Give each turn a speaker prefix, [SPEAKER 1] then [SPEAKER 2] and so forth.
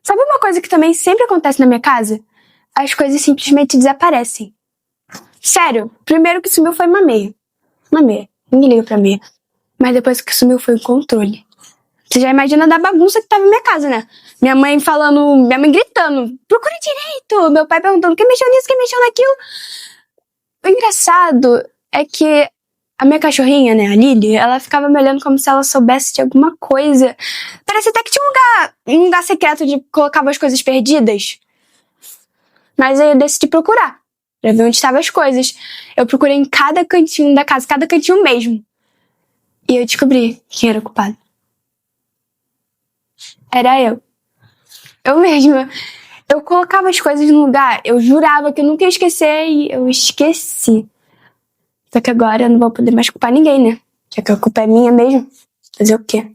[SPEAKER 1] Sabe uma coisa que também sempre acontece na minha casa? As coisas simplesmente desaparecem. Sério, primeiro que sumiu foi uma meia. Uma meia. Ninguém liga pra meia. Mas depois que sumiu foi o controle. Você já imagina da bagunça que tava na minha casa, né? Minha mãe gritando, procura direito! Meu pai perguntando, quem mexeu nisso, quem mexeu naquilo? O engraçado é que a minha cachorrinha, né, a Lily, ela ficava me olhando como se ela soubesse de alguma coisa. Parece até que tinha um lugar secreto de colocava as coisas perdidas. Mas aí eu decidi procurar, pra ver onde estavam as coisas. Eu procurei em cada cantinho da casa, cada cantinho mesmo. E eu descobri quem era o culpado. Era eu. Eu mesma. Eu colocava as coisas no lugar, eu jurava que eu nunca ia esquecer e eu esqueci. Só que agora eu não vou poder mais culpar ninguém, né? Já que a culpa é minha mesmo. Fazer o quê?